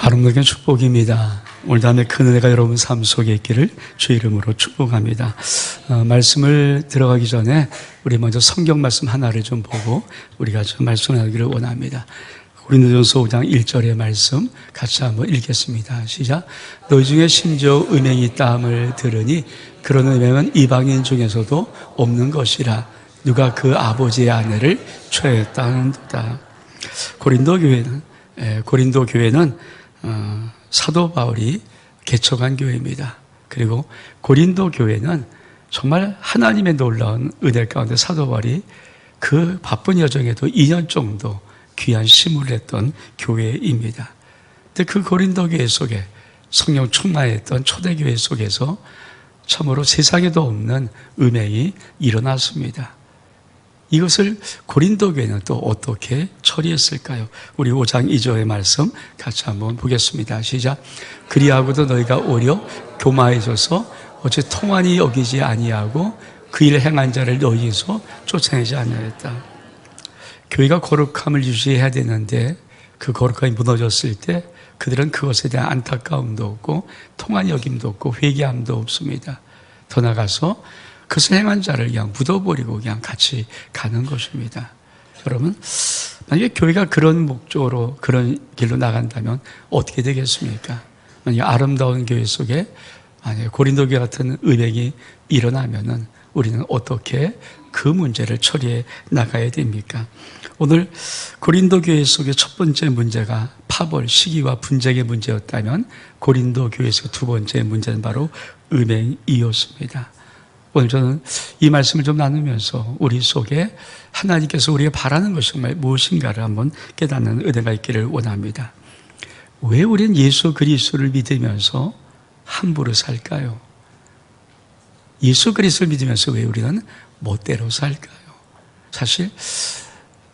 아름다운 축복입니다. 오늘 다음에 큰 은혜가 여러분 삶 속에 있기를 주 이름으로 축복합니다. 말씀을 들어가기 전에 우리 먼저 성경 말씀 하나를 좀 보고 우리가 좀 말씀하기를 원합니다. 고린도전서 5장 1절의 말씀 같이 한번 읽겠습니다. 시작. 너희 중에 심지어 음행이 있다함을 들으니 그런 음행은 이방인 중에서도 없는 것이라. 누가 그 아버지의 아내를 취하였다 하는도다. 고린도 교회는 사도 바울이 개척한 교회입니다. 그리고 고린도 교회는 정말 하나님의 놀라운 은혜 가운데 사도 바울이 그 바쁜 여정에도 2년 정도 귀한 심을 했던 교회입니다. 근데 그 고린도 교회 속에 성령 충만했던 초대교회 속에서 참으로 세상에도 없는 음행이 일어났습니다. 이것을 고린도 교회는 또 어떻게 처리했을까요? 우리 5장 2절의 말씀 같이 한번 보겠습니다. 시작. 그리하고도 너희가 오려 교마해져서 어째 통한이 여기지 아니하고 그 일 행한 자를 너희에서 쫓아내지 아니하였다. 교회가 거룩함을 유지해야 되는데 그 거룩함이 무너졌을 때 그들은 그것에 대한 안타까움도 없고 통한 여김도 없고 회개함도 없습니다. 더 나아가서 그것을 행한 자를 그냥 묻어버리고 그냥 같이 가는 것입니다. 여러분, 만약에 교회가 그런 목적으로 그런 길로 나간다면 어떻게 되겠습니까? 만약에 아름다운 교회 속에 만약에 고린도 교회 같은 음행이 일어나면은 우리는 어떻게 그 문제를 처리해 나가야 됩니까? 오늘 고린도 교회 속의 첫 번째 문제가 파벌, 시기와 분쟁의 문제였다면 고린도 교회에서 두 번째 문제는 바로 음행이었습니다. 오늘 저는 이 말씀을 좀 나누면서 우리 속에 하나님께서 우리가 바라는 것이 정말 무엇인가를 한번 깨닫는 은혜가 있기를 원합니다. 왜 우리는 예수 그리스도를 믿으면서 함부로 살까요? 예수 그리스도를 믿으면서 왜 우리는 멋대로 살까요? 사실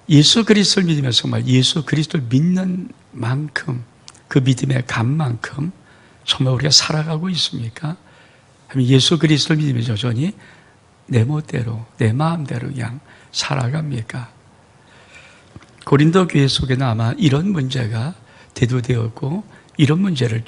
예수 그리스도를 믿으면서 정말 예수 그리스도를 믿는 만큼 그 믿음의 감만큼 정말 우리가 살아가고 있습니까? 예수 그리스도를 믿으면서 여전히 내 멋대로 내 마음대로 그냥 살아갑니까? 고린도 교회 속에는 아마 이런 문제가 대두되었고 이런 문제를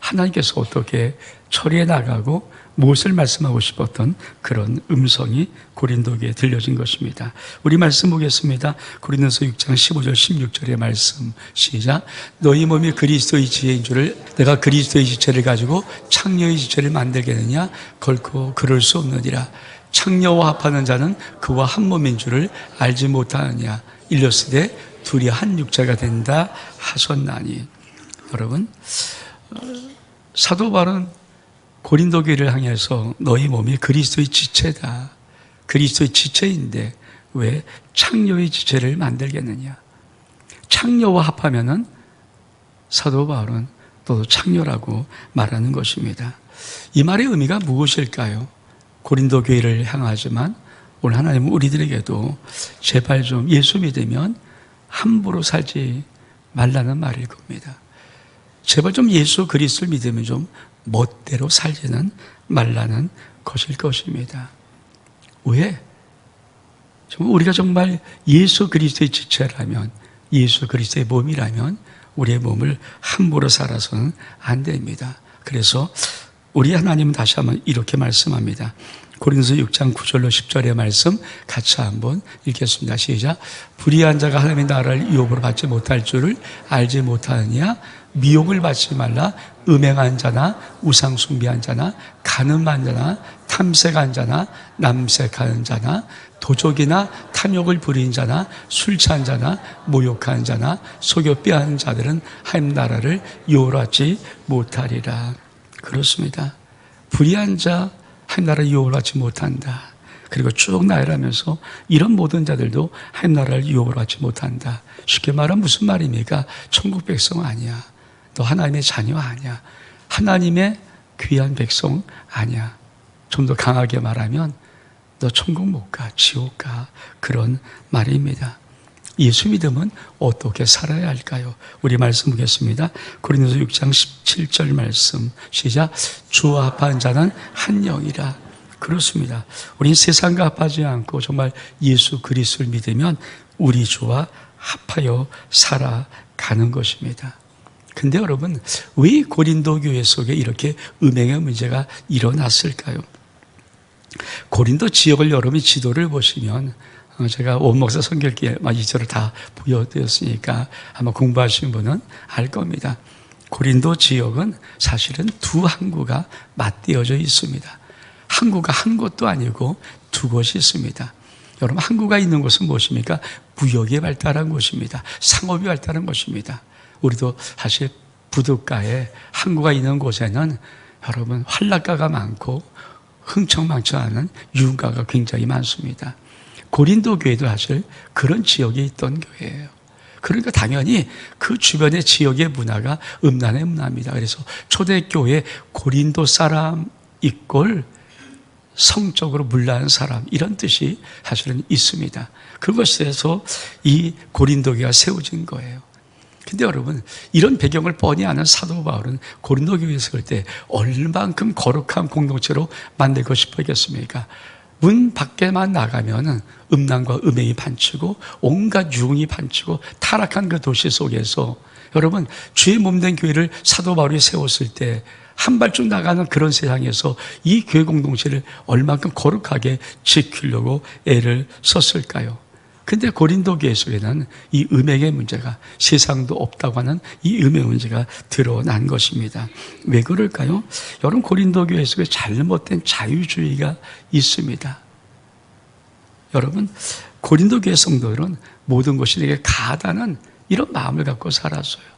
하나님께서 어떻게 처리해 나가고 무엇을 말씀하고 싶었던 그런 음성이 고린도 교회에 들려진 것입니다. 우리 말씀 보겠습니다. 고린도서 6장 15절 16절의 말씀 시작. 너희 몸이 그리스도의 지혜인 줄을 내가 그리스도의 지체를 가지고 창녀의 지체를 만들겠느냐? 결코 그럴 수 없느니라. 창녀와 합하는 자는 그와 한 몸인 줄을 알지 못하느냐? 일렀으되 둘이 한 육체가 된다 하셨나니. 여러분, 사도 바울은 고린도 교회를 향해서 너희 몸이 그리스도의 지체다. 그리스도의 지체인데 왜 창녀의 지체를 만들겠느냐? 창녀와 합하면은 사도 바울은 또 창녀라고 말하는 것입니다. 이 말의 의미가 무엇일까요? 고린도 교회를 향하지만 오늘 하나님은 우리들에게도 제발 좀 예수 믿으면 함부로 살지 말라는 말일 겁니다. 제발 좀 예수 그리스도를 믿으면 좀 멋대로 살지는 말라는 것일 것입니다. 왜? 우리가 정말 예수 그리스도의 지체라면, 예수 그리스도의 몸이라면 우리의 몸을 함부로 살아서는 안 됩니다. 그래서 우리 하나님은 다시 한번 이렇게 말씀합니다. 고린도서 6장 9절로 10절의 말씀 같이 한번 읽겠습니다. 시작. 불의한 자가 하나님의 나라를 유혹으로 받지 못할 줄을 알지 못하느냐? 미혹을 받지 말라. 음행한 자나 우상 숭배한 자나 간음한 자나 탐색한 자나 남색하는 자나 도적이나 탐욕을 부리는 자나 술 취한 자나 모욕하는 자나 속여 빼앗는 자들은 하나님 나라를 유혹하지 못하리라. 그렇습니다. 불의한 자 하나님 나라를 유혹하지 못한다. 그리고 쭉 나열하면서 이런 모든 자들도 하나님 나라를 유혹하지 못한다. 쉽게 말하면 무슨 말입니까? 천국 백성 아니야. 너 하나님의 자녀 아니야. 하나님의 귀한 백성 아니야. 좀 더 강하게 말하면 너 천국 못 가, 지옥 가. 그런 말입니다. 예수 믿음은 어떻게 살아야 할까요? 우리 말씀 보겠습니다. 고린도서 6장 17절 말씀 시작. 주와 합한 자는 한 영이라. 그렇습니다. 우린 세상과 합하지 않고 정말 예수 그리스도를 믿으면 우리 주와 합하여 살아가는 것입니다. 근데 여러분, 왜 고린도 교회 속에 이렇게 음행의 문제가 일어났을까요? 고린도 지역을 여러분이 지도를 보시면, 제가 원목사 선결기에 2절을 다 보여드렸으니까 아마 공부하시는 분은 알 겁니다. 고린도 지역은 사실은 두 항구가 맞대어져 있습니다. 항구가 한 곳도 아니고 두 곳이 있습니다. 여러분, 항구가 있는 곳은 무엇입니까? 무역이 발달한 곳입니다. 상업이 발달한 곳입니다. 우리도 사실 부둣가에 항구가 있는 곳에는 여러분 환락가가 많고 흥청망청하는 유흥가가 굉장히 많습니다. 고린도 교회도 사실 그런 지역에 있던 교회예요. 그러니까 당연히 그 주변의 지역의 문화가 음란의 문화입니다. 그래서 초대교회 고린도 사람 이꼴 성적으로 물러난 사람, 이런 뜻이 사실은 있습니다. 그것에서 이 고린도 교회가 세워진 거예요. 근데 여러분, 이런 배경을 뻔히 아는 사도 바울은 고린도 교회에 있을 때 얼만큼 거룩한 공동체로 만들고 싶었겠습니까? 문 밖에만 나가면은 음란과 음행이 판치고 온갖 유흥이 판치고 타락한 그 도시 속에서 여러분, 주의 몸된 교회를 사도 바울이 세웠을 때 한 발짝 나가는 그런 세상에서 이 교회 공동체를 얼만큼 거룩하게 지키려고 애를 썼을까요? 근데 고린도 교회 속에는 이 음행의 문제가, 세상도 없다고 하는 이 음행 문제가 드러난 것입니다. 왜 그럴까요? 여러분, 고린도 교회 속에 잘못된 자유주의가 있습니다. 여러분, 고린도 교회 성도들은 모든 것이 되게 가하다는 이런 마음을 갖고 살았어요.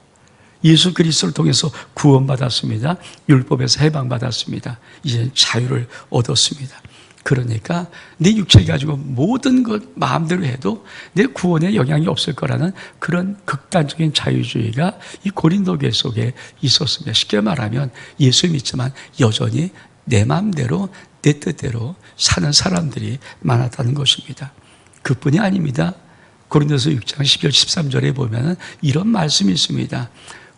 예수 그리스도를 통해서 구원받았습니다. 율법에서 해방받았습니다. 이제 자유를 얻었습니다. 그러니까 내 육체를 가지고 모든 것 마음대로 해도 내 구원에 영향이 없을 거라는 그런 극단적인 자유주의가 이 고린도 교회 속에 있었습니다. 쉽게 말하면 예수 믿지만 여전히 내 마음대로 내 뜻대로 사는 사람들이 많았다는 것입니다. 그뿐이 아닙니다. 고린도서 6장 10절 13절에 보면 이런 말씀이 있습니다.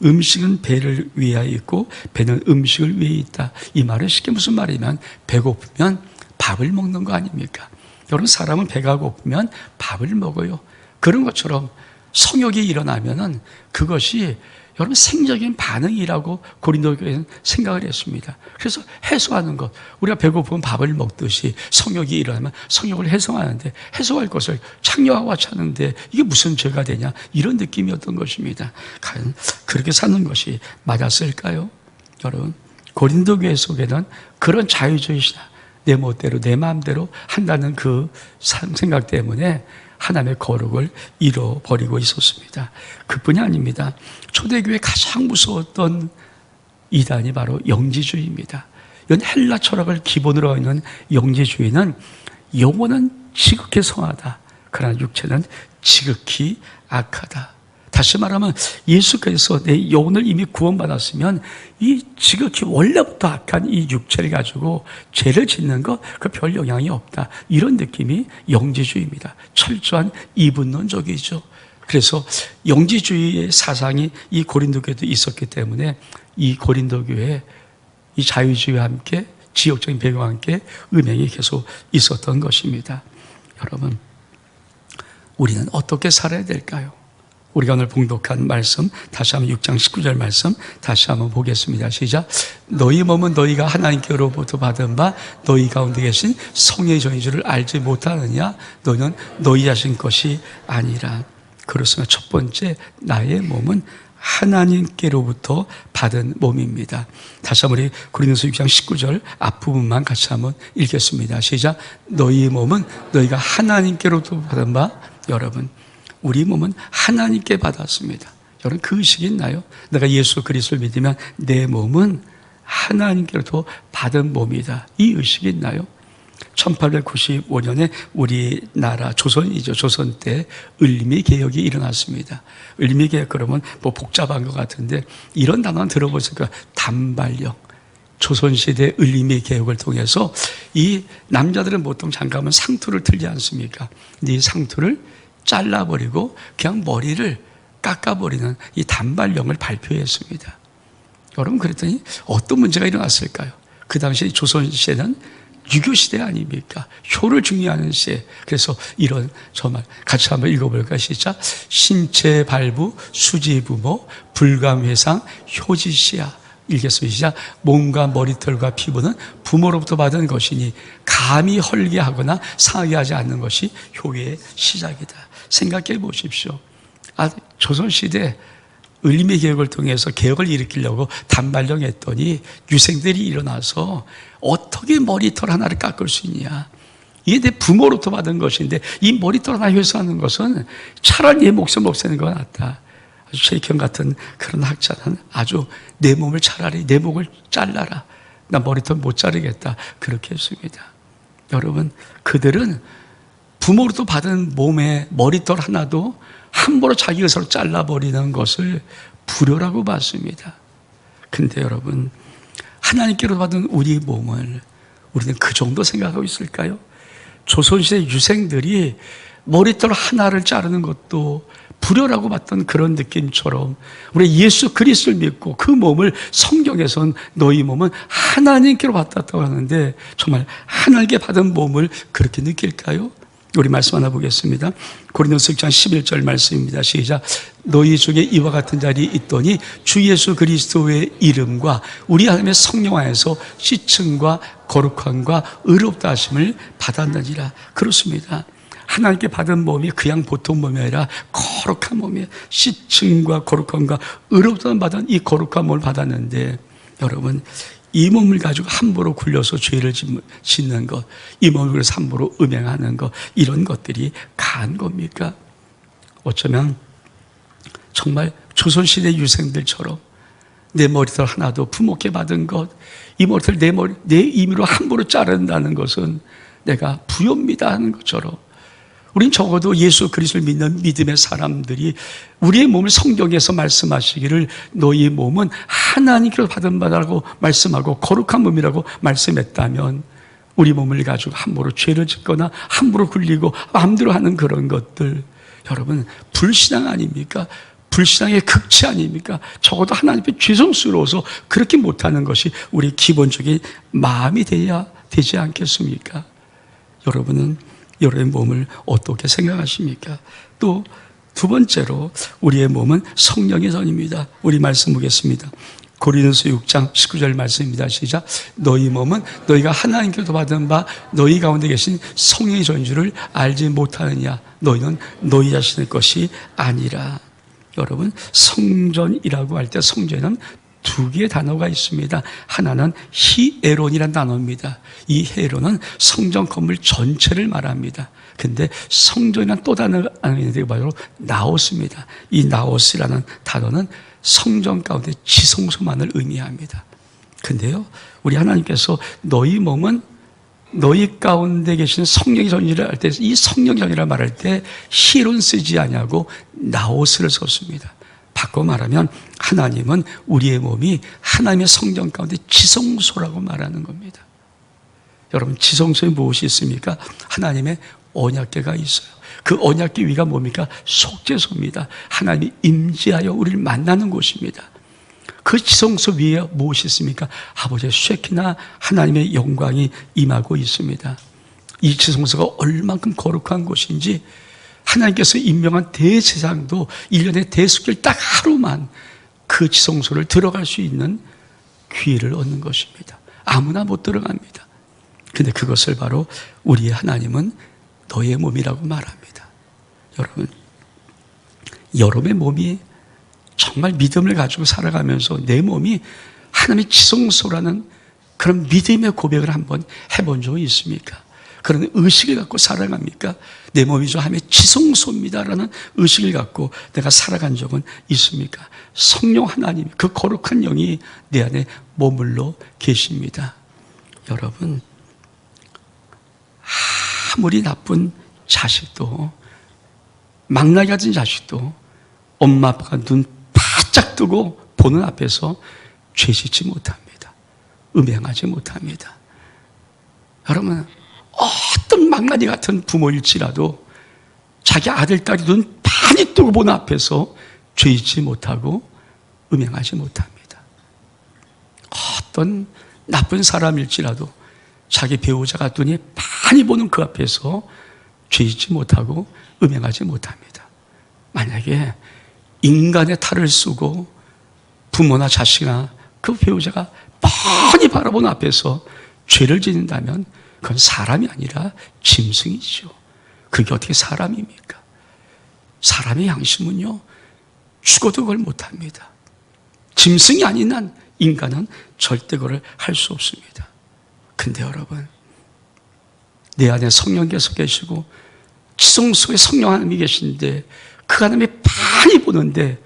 음식은 배를 위하여 있고 배는 음식을 위해 있다. 이 말은 쉽게 무슨 말이냐면 배고프면 밥을 먹는 거 아닙니까? 여러분, 사람은 배가 고프면 밥을 먹어요. 그런 것처럼 성욕이 일어나면은 그것이 여러분 생적인 반응이라고 고린도 교회는 생각을 했습니다. 그래서 해소하는 것, 우리가 배고프면 밥을 먹듯이 성욕이 일어나면 성욕을 해소하는데 해소할 것을 창녀하고 찾는데 이게 무슨 죄가 되냐, 이런 느낌이었던 것입니다. 과연 그렇게 사는 것이 맞았을까요? 여러분, 고린도 교회 속에는 그런 자유주의시다, 내 멋대로 내 마음대로 한다는 그 생각 때문에 하나님의 거룩을 잃어버리고 있었습니다. 그뿐이 아닙니다. 초대교회 가장 무서웠던 이단이 바로 영지주의입니다. 이건 헬라 철학을 기본으로 하고 있는 영지주의는 영혼은 지극히 성하다, 그러나 육체는 지극히 악하다. 다시 말하면 예수께서 내 영혼을 이미 구원받았으면 이 지극히 원래부터 악한 이 육체를 가지고 죄를 짓는 것, 그 별 영향이 없다, 이런 느낌이 영지주의입니다. 철저한 이분론적이죠. 그래서 영지주의의 사상이 이 고린도 교회도 있었기 때문에 이 고린도 교회에 이 자유주의와 함께 지역적인 배경과 함께 음행이 계속 있었던 것입니다. 여러분, 우리는 어떻게 살아야 될까요? 우리가 오늘 봉독한 말씀, 다시 한번 6장 19절 말씀 다시 한번 보겠습니다. 시작. 너희 몸은 너희가 하나님께로부터 받은 바 너희 가운데 계신 성령의 전인 줄을 알지 못하느냐? 너는 너희 자신 것이 아니라. 그렇습니다. 첫 번째, 나의 몸은 하나님께로부터 받은 몸입니다. 다시 한번 우리 고린도서 6장 19절 앞부분만 같이 한번 읽겠습니다. 시작. 너희 몸은 너희가 하나님께로부터 받은 바, 여러분, 우리 몸은 하나님께 받았습니다. 여러분, 그 의식이 있나요? 내가 예수 그리스도를 믿으면 내 몸은 하나님께로부터 받은 몸이다. 이 의식이 있나요? 1895년에 우리나라 조선이죠. 조선 때 을미 개혁이 일어났습니다. 을미 개혁 그러면 뭐 복잡한 것 같은데 이런 단어만 들어보니까 단발령. 조선시대 을미 개혁을 통해서 이 남자들은 보통 장가하면 상투를 틀지 않습니까? 근데 이 상투를 잘라버리고 그냥 머리를 깎아버리는 이 단발령을 발표했습니다. 여러분, 그랬더니 어떤 문제가 일어났을까요? 그 당시 조선시대는 유교시대 아닙니까? 효를 중요하는 시대. 그래서 이런 정말 같이 한번 읽어볼까요? 시작. 신체 발부, 수지부모, 불감회상, 효지시야. 읽겠습니다. 시작. 몸과 머리털과 피부는 부모로부터 받은 것이니 감히 헐게 하거나 상하게 하지 않는 것이 효의 시작이다. 생각해 보십시오. 조선시대 을림의 개혁을 통해서 개혁을 일으키려고 단발령했더니 유생들이 일어나서 어떻게 머리털 하나를 깎을 수 있냐. 이게 내 부모로부터 받은 것인데 이 머리털 하나 회수하는 것은 차라리 내 목숨 없애는 것 같다. 아주 쉐이켄 같은 그런 학자는 아주 내 몸을 차라리 내 목을 잘라라. 나 머리털 못 자르겠다. 그렇게 했습니다. 여러분, 그들은 부모로부터 받은 몸에 머리털 하나도 함부로 자기 의사로 잘라버리는 것을 불효라고 봤습니다. 근데 여러분, 하나님께로 받은 우리 몸을 우리는 그 정도 생각하고 있을까요? 조선시대 유생들이 머리털 하나를 자르는 것도 불효라고 봤던 그런 느낌처럼 우리 예수 그리스도를 믿고 그 몸을 성경에선 너희 몸은 하나님께로 받았다고 하는데 정말 하나님께 받은 몸을 그렇게 느낄까요? 우리 말씀 하나 보겠습니다. 고린도서 6장 11절 말씀입니다. 시작. 너희 중에 이와 같은 자리 있더니 주 예수 그리스도의 이름과 우리 하나님의 성령 안에서 씻음과 거룩함과 의롭다 하심을 받았느니라. 그렇습니다. 하나님께 받은 몸이 그냥 보통 몸이 아니라 거룩한 몸이에요. 씻음과 거룩함과 의롭다함을 받은 이 거룩한 몸을 받았는데 여러분, 이 몸을 가지고 함부로 굴려서 죄를 짓는 것, 이 몸을 그래서 함부로 음행하는 것, 이런 것들이 가한 겁니까? 어쩌면 정말 조선시대 유생들처럼 내 머리털 하나도 부모께 받은 것, 이 머리털 내 임의로 함부로 자른다는 것은 내가 부요입니다 하는 것처럼 우린 적어도 예수 그리스도를 믿는 믿음의 사람들이 우리의 몸을 성경에서 말씀하시기를 너희 몸은 하나님께로 받은 바라고 말씀하고 거룩한 몸이라고 말씀했다면 우리 몸을 가지고 함부로 죄를 짓거나 함부로 굴리고 마음대로 하는 그런 것들, 여러분 불신앙 아닙니까? 불신앙의 극치 아닙니까? 적어도 하나님 앞에 죄송스러워서 그렇게 못하는 것이 우리 기본적인 마음이 돼야 되지 않겠습니까? 여러분은 여러분의 몸을 어떻게 생각하십니까? 또 두 번째로 우리의 몸은 성령의 전입니다. 우리 말씀 보겠습니다. 고린도서 6장 19절 말씀입니다. 시작. 너희 몸은 너희가 하나님께로부터 받은 바 너희 가운데 계신 성령의 전인 줄을 알지 못하느냐. 너희는 너희 자신의 것이 아니라. 여러분, 성전이라고 할 때 성전에는 두 개의 단어가 있습니다. 하나는 히에론이라는 단어입니다. 이 헤론은 성전 건물 전체를 말합니다. 근데 성전이라는 또 단어가 있는데 바로 나오스입니다. 이 나오스라는 단어는 성전 가운데 지성소만을 의미합니다. 근데요, 우리 하나님께서 너희 몸은 너희 가운데 계신 성령의 전이라 할 때 이 성령의 전이라 말할 때 히에론 쓰지 아니하고 나오스를 썼습니다. 바꿔 말하면 하나님은 우리의 몸이 하나님의 성전 가운데 지성소라고 말하는 겁니다. 여러분, 지성소에 무엇이 있습니까? 하나님의 언약궤가 있어요. 그 언약궤 위가 뭡니까? 속죄소입니다. 하나님이 임재하여 우리를 만나는 곳입니다. 그 지성소 위에 무엇이 있습니까? 아버지의 쉐키나 하나님의 영광이 임하고 있습니다. 이 지성소가 얼만큼 거룩한 곳인지 하나님께서 임명한 대제사장도 1년에 대속일 딱 하루만 그 지성소를 들어갈 수 있는 기회를 얻는 것입니다. 아무나 못 들어갑니다. 근데 그것을 바로 우리의 하나님은 너의 몸이라고 말합니다. 여러분, 여러분의 몸이 정말 믿음을 가지고 살아가면서 내 몸이 하나님의 지성소라는 그런 믿음의 고백을 한번 해본 적이 있습니까? 그런 의식을 갖고 살아갑니까? 내 몸이 저 하나님의 지성소입니다라는 의식을 갖고 내가 살아간 적은 있습니까? 성령 하나님, 그 거룩한 영이 내 안에 머물러 계십니다. 여러분, 아무리 나쁜 자식도, 망나니 같은 자식도 엄마 아빠가 눈 바짝 뜨고 보는 앞에서 죄 짓지 못합니다. 음행하지 못합니다. 여러분, 어떤 망나니 같은 부모일지라도 자기 아들, 딸이 눈 많이 뜨고 보는 앞에서 죄 짓지 못하고 음행하지 못합니다. 어떤 나쁜 사람일지라도 자기 배우자가 눈이 많이 보는 그 앞에서 죄짓지 못하고 음행하지 못합니다. 만약에 인간의 탈을 쓰고 부모나 자식이나 그 배우자가 뻔히 바라보는 앞에서 죄를 짓는다면 그건 사람이 아니라 짐승이죠. 그게 어떻게 사람입니까? 사람의 양심은요, 죽어도 그걸 못합니다. 짐승이 아닌 한 인간은 절대 그걸 할 수 없습니다. 근데 여러분, 내 안에 성령께서 계시고 지성 속에 성령 하나님이 계신데 그 하나님이 많이 보는데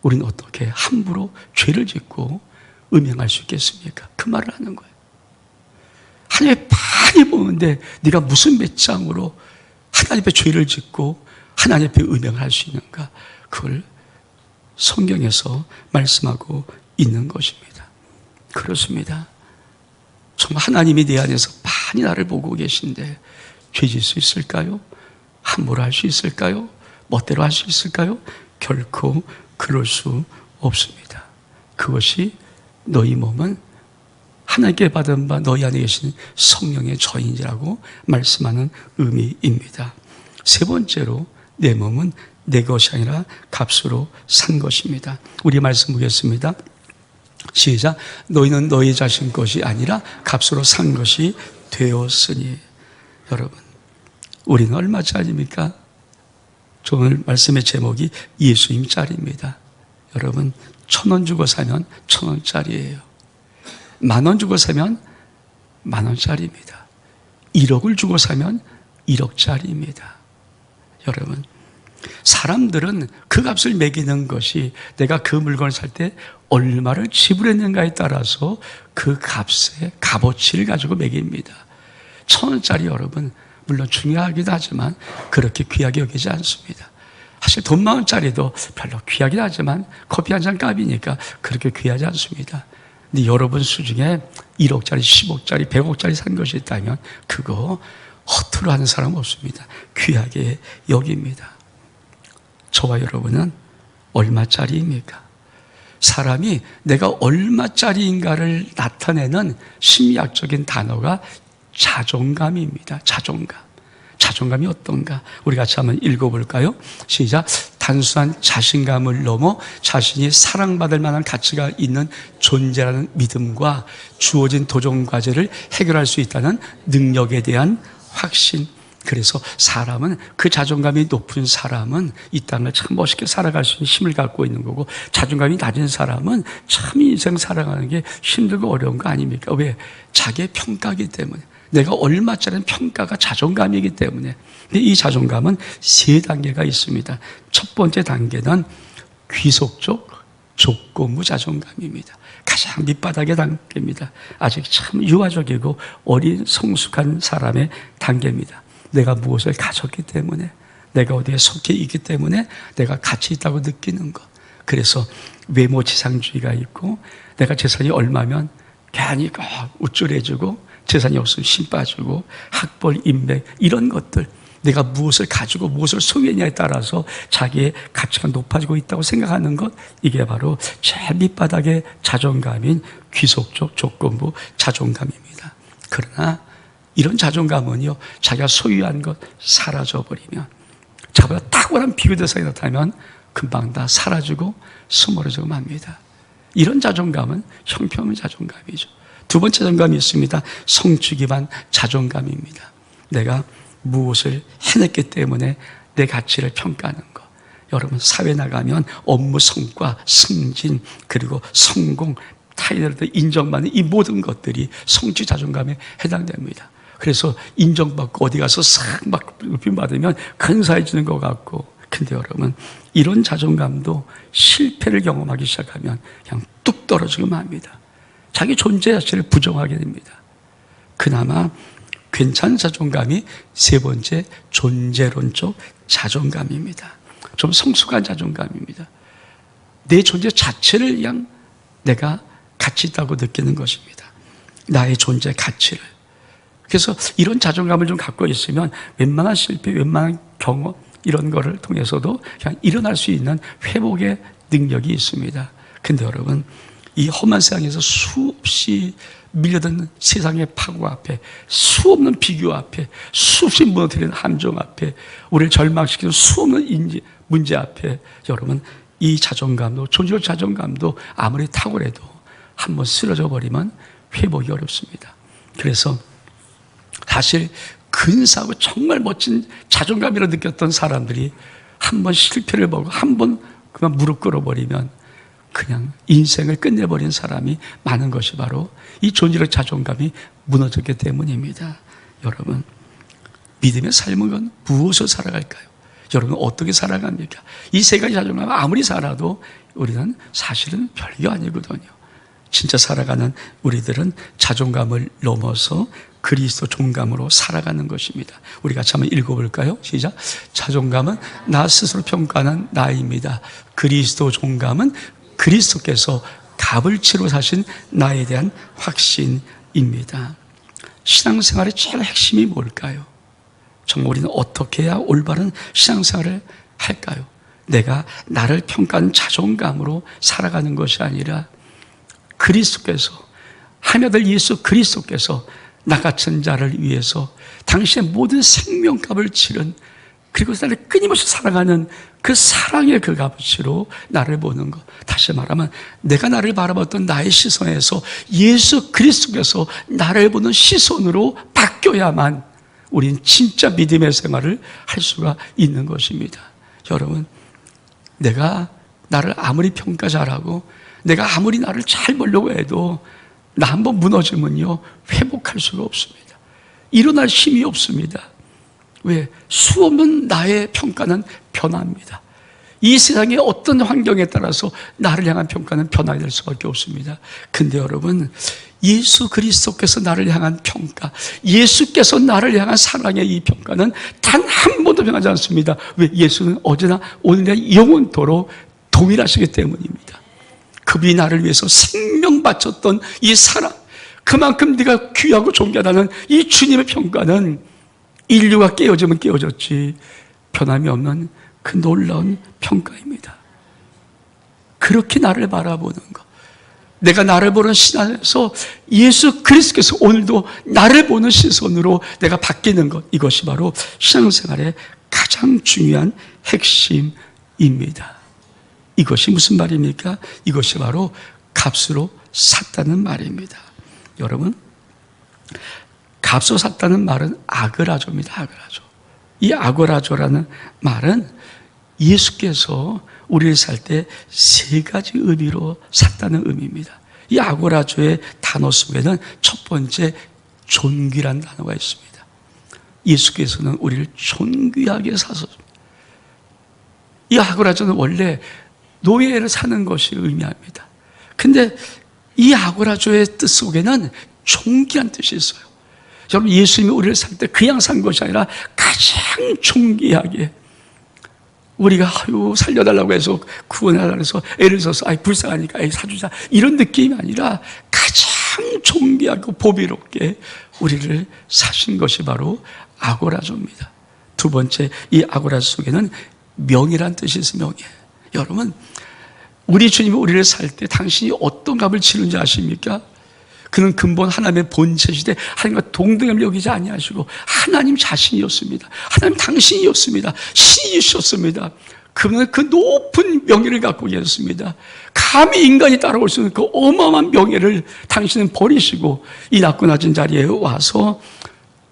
우리는 어떻게 함부로 죄를 짓고 음행할 수 있겠습니까? 그 말을 하는 거예요. 하나님이 많이 보는데 네가 무슨 배짱으로 하나님 앞에 죄를 짓고 하나님 앞에 음행을 할 수 있는가? 그걸 성경에서 말씀하고 있는 것입니다. 그렇습니다. 정말 하나님이 내 안에서 많이 나를 보고 계신데 죄 짓을 수 있을까요? 함부로 할 수 있을까요? 멋대로 할 수 있을까요? 결코 그럴 수 없습니다. 그것이 너희 몸은 하나님께 받은 바 너희 안에 계신 성령의 저인이라고 말씀하는 의미입니다. 세 번째로 내 몸은 내 것이 아니라 값으로 산 것입니다. 우리 말씀 보겠습니다. 시작. 너희는 너희 자신 것이 아니라 값으로 산 것이 되었으니. 여러분, 우리는 얼마짜리입니까? 오늘 말씀의 제목이 예수님짜리입니다. 여러분, 1,000원 주고 사면 1,000원짜리예요. 10,000원 주고 사면 10,000원짜리입니다. 1억을 주고 사면 1억짜리입니다. 여러분, 사람들은 그 값을 매기는 것이 내가 그 물건을 살 때 얼마를 지불했는가에 따라서 그 값의 값어치를 가지고 매깁니다. 1,000원짜리 여러분, 물론 중요하기도 하지만 그렇게 귀하게 여기지 않습니다. 사실 돈 10,000원짜리도 별로 귀하긴 하지만 커피 한 잔 값이니까 그렇게 귀하지 않습니다. 근데 여러분 수중에 1억짜리, 10억짜리, 100억짜리 산 것이 있다면 그거 허투루 하는 사람 없습니다. 귀하게 여깁니다. 저와 여러분은 얼마짜리입니까? 사람이 내가 얼마짜리인가를 나타내는 심리학적인 단어가 자존감입니다. 자존감. 자존감이 어떤가? 우리 같이 한번 읽어볼까요? 시작. 단순한 자신감을 넘어 자신이 사랑받을 만한 가치가 있는 존재라는 믿음과 주어진 도전 과제를 해결할 수 있다는 능력에 대한 확신. 그래서 사람은, 그 자존감이 높은 사람은 이 땅을 참 멋있게 살아갈 수 있는 힘을 갖고 있는 거고, 자존감이 낮은 사람은 참 인생 살아가는 게 힘들고 어려운 거 아닙니까? 왜? 자기의 평가이기 때문에. 내가 얼마짜리는 평가가 자존감이기 때문에. 근데 이 자존감은 세 단계가 있습니다. 첫 번째 단계는 귀속적 조건부 자존감입니다. 가장 밑바닥의 단계입니다. 아직 참 유아적이고 어린 성숙한 사람의 단계입니다. 내가 무엇을 가졌기 때문에, 내가 어디에 속해 있기 때문에 내가 가치 있다고 느끼는 것. 그래서 외모 지상주의가 있고, 내가 재산이 얼마면 괜히 우쭐해지고, 재산이 없으면 심 빠지고, 학벌, 인맥 이런 것들, 내가 무엇을 가지고 무엇을 소유했냐에 따라서 자기의 가치가 높아지고 있다고 생각하는 것, 이게 바로 제일 밑바닥의 자존감인 귀속적 조건부 자존감입니다. 그러나 이런 자존감은요, 자기가 소유한 것 사라져버리면, 자기보다 탁월한 비교 대상이 나타나면 금방 다 사라지고 스물어지고 맙니다. 이런 자존감은 형편없는 자존감이죠. 두 번째 자존감이 있습니다. 성취 기반 자존감입니다. 내가 무엇을 해냈기 때문에 내 가치를 평가하는 것. 여러분, 사회 나가면 업무 성과, 승진, 그리고 성공, 타인으로부터 인정받는 이 모든 것들이 성취 자존감에 해당됩니다. 그래서 인정받고 어디 가서 싹 막 높임 받으면 근사해지는 것 같고, 근데 여러분, 이런 자존감도 실패를 경험하기 시작하면 그냥 뚝 떨어지고 맙니다. 자기 존재 자체를 부정하게 됩니다. 그나마 괜찮은 자존감이 세 번째 존재론적 자존감입니다. 좀 성숙한 자존감입니다. 내 존재 자체를 그냥 내가 가치 있다고 느끼는 것입니다. 나의 존재 가치를. 그래서 이런 자존감을 좀 갖고 있으면 웬만한 실패, 웬만한 경험 이런 거를 통해서도 그냥 일어날 수 있는 회복의 능력이 있습니다. 근데 여러분, 이 험한 세상에서 수없이 밀려든 세상의 파고 앞에, 수없는 비교 앞에, 수없이 무너뜨리는 함정 앞에, 우리를 절망시키는 수없는 문제 앞에, 여러분, 이 자존감도, 존재적 자존감도 아무리 탁월해도 한번 쓰러져 버리면 회복이 어렵습니다. 그래서 사실 근사하고 정말 멋진 자존감이라 느꼈던 사람들이 한번 실패를 보고 한번 그만 무릎 꿇어버리면 그냥 인생을 끝내버린 사람이 많은 것이 바로 이 존재적 자존감이 무너졌기 때문입니다. 여러분, 믿음의 삶은 무엇을 살아갈까요? 여러분, 어떻게 살아갑니까? 이 세 가지 자존감 아무리 살아도 우리는 사실은 별게 아니거든요. 진짜 살아가는 우리들은 자존감을 넘어서 그리스도 존감으로 살아가는 것입니다. 우리 같이 한번 읽어볼까요? 시작. 자존감은 나 스스로 평가하는 나입니다. 그리스도 존감은 그리스도께서 값을 치러 사신 나에 대한 확신입니다. 신앙생활의 제일 핵심이 뭘까요? 정말 우리는 어떻게 해야 올바른 신앙생활을 할까요? 내가 나를 평가하는 자존감으로 살아가는 것이 아니라 그리스도께서, 하나들 예수 그리스도께서 나 같은 자를 위해서 당신의 모든 생명값을 치른, 그리고 나를 끊임없이 사랑하는 그 사랑의 그 값으로 나를 보는 것. 다시 말하면 내가 나를 바라봤던 나의 시선에서 예수 그리스도께서 나를 보는 시선으로 바뀌어야만 우린 진짜 믿음의 생활을 할 수가 있는 것입니다. 여러분, 내가 나를 아무리 평가 잘하고 내가 아무리 나를 잘 보려고 해도 나 한번 무너지면요 회복할 수가 없습니다. 일어날 힘이 없습니다. 왜? 수없는 나의 평가는 변합니다. 이 세상의 어떤 환경에 따라서 나를 향한 평가는 변화가 될 수밖에 없습니다. 근데 여러분, 예수 그리스도께서 나를 향한 평가, 예수께서 나를 향한 사랑의 이 평가는 단 한 번도 변하지 않습니다. 왜? 예수는 어제나 오늘이나 영원토록 동일하시기 때문입니다. 그분이 나를 위해서 생명 바쳤던 이 사랑, 그만큼 네가 귀하고 존귀하다는 이 주님의 평가는 인류가 깨어지면 깨어졌지 변함이 없는 그 놀라운 평가입니다. 그렇게 나를 바라보는 것, 내가 나를 보는 시선에서 예수 그리스도께서 오늘도 나를 보는 시선으로 내가 바뀌는 것, 이것이 바로 신앙생활의 가장 중요한 핵심입니다. 이것이 무슨 말입니까? 이것이 바로 값으로 샀다는 말입니다. 여러분, 값으로 샀다는 말은 아그라조입니다. 아그라조. 이 아그라조라는 말은 예수께서 우리를 살 때 세 가지 의미로 샀다는 의미입니다. 이 아그라조의 단어 속에는 첫 번째 존귀란 단어가 있습니다. 예수께서는 우리를 존귀하게 사셨습니다. 이 아그라조는 원래 노예를 사는 것이 의미합니다. 근데 이 아그라조의 뜻 속에는 존귀한 뜻이 있어요. 여러분, 예수님이 우리를 살 때 그냥 산 것이 아니라 가장 존귀하게, 우리가 살려달라고 해서 구원하려고 해서 애를 써서 불쌍하니까 사주자 이런 느낌이 아니라 가장 존귀하고 보배롭게 우리를 사신 것이 바로 아고라조입니다. 두 번째, 이 아고라조 속에는 명이란 뜻이 있어요. 명예. 여러분, 우리 주님이 우리를 살 때 당신이 어떤 값을 치는지 아십니까? 그는 근본 하나님의 본체시되 하나님과 동등함을 여기지 아니하시고 하나님 자신이었습니다. 하나님 당신이었습니다. 신이셨습니다. 그분은 그 높은 명예를 갖고 계셨습니다. 감히 인간이 따라올 수 있는 그 어마어마한 명예를 당신은 버리시고 이 낮고 낮은 자리에 와서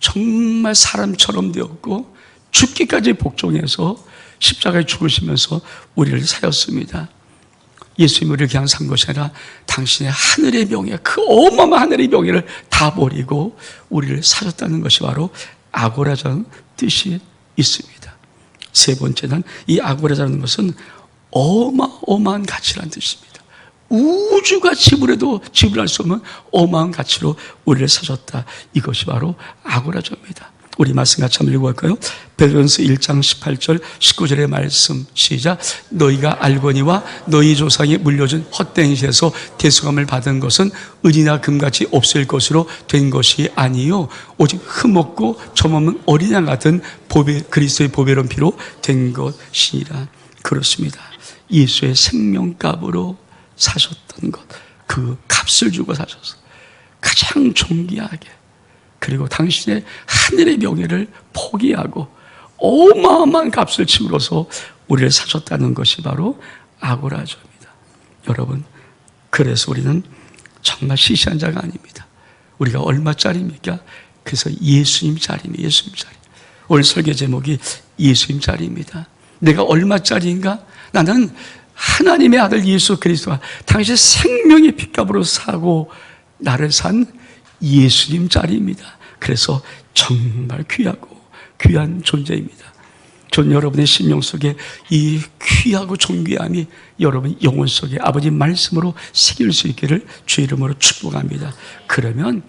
정말 사람처럼 되었고 죽기까지 복종해서 십자가에 죽으시면서 우리를 사였습니다. 예수님이 우리를 그냥 산 것이 아니라 당신의 하늘의 명예, 그 어마어마한 하늘의 명예를 다 버리고 우리를 사셨다는 것이 바로 아고라라는 뜻이 있습니다. 세 번째는 이 아고라라는 것은 어마어마한 가치라는 뜻입니다. 우주가 지불해도 지불할 수 없는 어마어마한 가치로 우리를 사셨다. 이것이 바로 아고라조입니다. 우리 말씀 같이 한번 읽어볼까요? 베드로전서 1장 18절 19절의 말씀 시작. 너희가 알거니와 너희 조상이 물려준 헛된 것에서 대속함을 받은 것은 은이나 금같이 없을 것으로 된 것이 아니요 오직 흠없고 점없는 어린 양 같은 그리스도의 보배로운 피로 된 것이니라. 그렇습니다. 예수의 생명값으로 사셨던 것, 그 값을 주고 사셨어요. 가장 존귀하게, 그리고 당신의 하늘의 명예를 포기하고 어마어마한 값을 치르고서 우리를 사셨다는 것이 바로 아고라조입니다. 여러분, 그래서 우리는 정말 시시한 자가 아닙니다. 우리가 얼마짜리입니까? 그래서 예수님 자리입니다. 예수님 자리. 오늘 설교 제목이 예수님 자리입니다. 내가 얼마짜리인가? 나는 하나님의 아들 예수 그리스도가 당신의 생명의 핏값으로 사고 나를 산 예수님 자리입니다. 그래서 정말 귀하고 귀한 존재입니다. 전 여러분의 심령 속에 이 귀하고 존귀함이 여러분 영혼 속에 아버지 말씀으로 새길 수 있기를 주의 이름으로 축복합니다. 그러면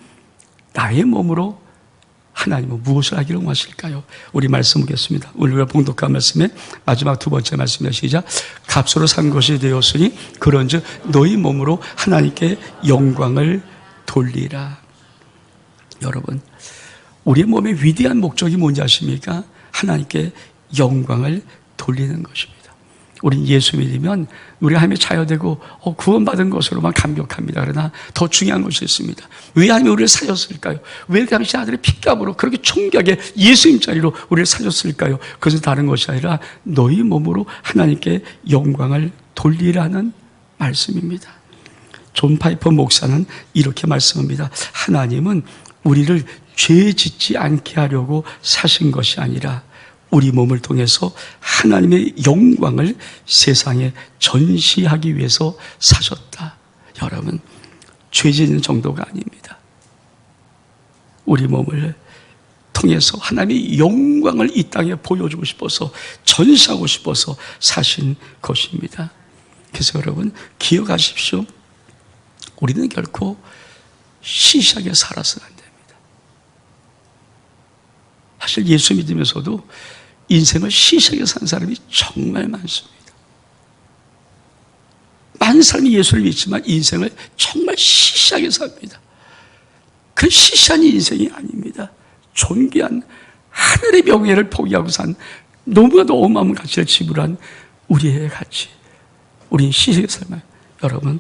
나의 몸으로 하나님은 무엇을 하기를 원하실까요? 우리 말씀 보겠습니다. 우리가 봉독한 말씀의 마지막 두 번째 말씀입니다. 시작. 값으로 산 것이 되었으니 그런즉 너희 몸으로 하나님께 영광을 돌리라. 여러분, 우리의 몸의 위대한 목적이 뭔지 아십니까? 하나님께 영광을 돌리는 것입니다. 우린 예수 믿으면 우리 하나님의 자녀되고 구원받은 것으로만 감격합니다. 그러나 더 중요한 것이 있습니다. 왜 하나님이 우리를 사셨을까요? 왜 당시 아들의 핏값으로 그렇게 존귀하게 예수님 자리로 우리를 사셨을까요? 그것은 다른 것이 아니라 너희 몸으로 하나님께 영광을 돌리라는 말씀입니다. 존 파이퍼 목사는 이렇게 말씀합니다. 하나님은 우리를 죄 짓지 않게 하려고 사신 것이 아니라 우리 몸을 통해서 하나님의 영광을 세상에 전시하기 위해서 사셨다. 여러분, 죄 짓는 정도가 아닙니다. 우리 몸을 통해서 하나님의 영광을 이 땅에 보여주고 싶어서, 전시하고 싶어서 사신 것입니다. 그래서 여러분, 기억하십시오. 우리는 결코 시시하게 살아서는 안 됩니다. 사실 예수 믿으면서도 인생을 시시하게 산 사람이 정말 많습니다. 많은 사람이 예수를 믿지만 인생을 정말 시시하게 삽니다. 그 시시한 인생이 아닙니다. 존귀한 하늘의 명예를 포기하고 산 너무나도 어마어마한 가치를 지불한 우리의 가치. 우리는 시시하게 살면 여러분,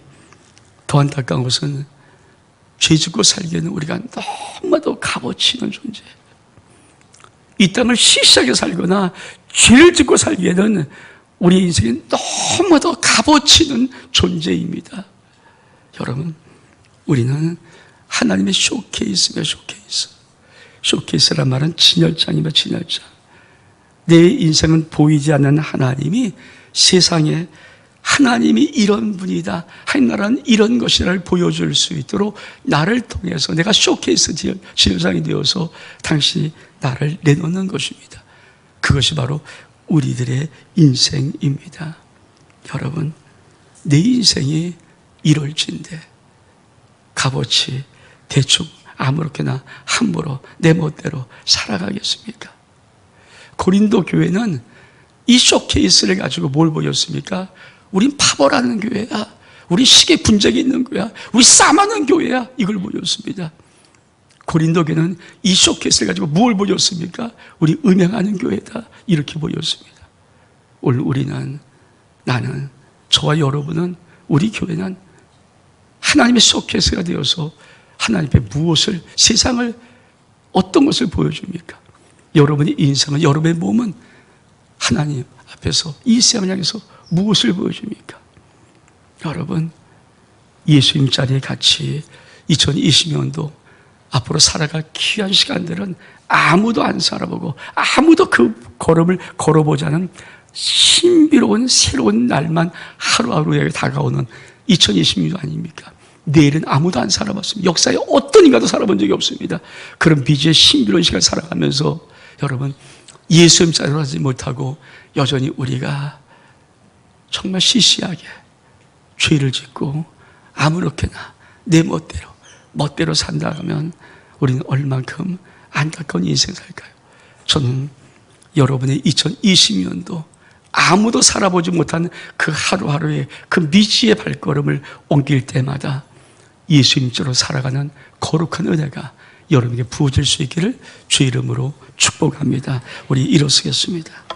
더 안타까운 것은 죄 짓고 살기에는 우리가 너무나도 값어치 있는 존재예요. 이 땅을 시시하게 살거나 죄를 짓고 살기에는 우리 인생이 너무도 값어치 있는 존재입니다. 여러분, 우리는 하나님의 쇼케이스며 쇼케이스. 쇼케이스란 말은 진열장이며 진열장. 내 인생은 보이지 않는 하나님이 세상에 하나님이 이런 분이다, 하나님 나라는 이런 것이라를 보여줄 수 있도록 나를 통해서 내가 쇼케이스 진열장이 되어서 당신이 나를 내놓는 것입니다. 그것이 바로 우리들의 인생입니다. 여러분, 내 인생이 이럴진데 값어치 대충 아무렇게나 함부로 내 멋대로 살아가겠습니까? 고린도 교회는 이 쇼케이스를 가지고 뭘 보였습니까? 우린 파벌하는 교회야. 우리 시계 분쟁이 있는 교회야. 우리 싸움하는 교회야. 이걸 보였습니다. 고린도 교회는 이 쇼케이스를 가지고 뭘 보였습니까? 우리 음행하는 교회다. 이렇게 보였습니다. 오늘 우리는, 나는, 저와 여러분은, 우리 교회는 하나님의 쇼케이스가 되어서 하나님 앞에 무엇을, 세상을 어떤 것을 보여줍니까? 여러분의 인생은, 여러분의 몸은 하나님 앞에서 이 세상을 향해서 무엇을 보여줍니까? 여러분, 예수님 자리에 같이 2020년도 앞으로 살아갈 귀한 시간들은 아무도 안 살아보고 아무도 그 걸음을 걸어보자는 신비로운 새로운 날만 하루하루에 다가오는 2020년도 아닙니까? 내일은 아무도 안 살아봤습니다. 역사에 어떤 인간도 살아본 적이 없습니다. 그런 미지의 신비로운 시간을 살아가면서 여러분, 예수님 자리로 하지 못하고 여전히 우리가 정말 시시하게 죄를 짓고 아무렇게나 내 멋대로 산다 하면 우리는 얼만큼 안타까운 인생 살까요? 저는 여러분의 2020년도 아무도 살아보지 못한 그 하루하루의 그 미지의 발걸음을 옮길 때마다 예수님처럼 살아가는 거룩한 은혜가 여러분에게 부어질 수 있기를 주의 이름으로 축복합니다. 우리 일어서겠습니다.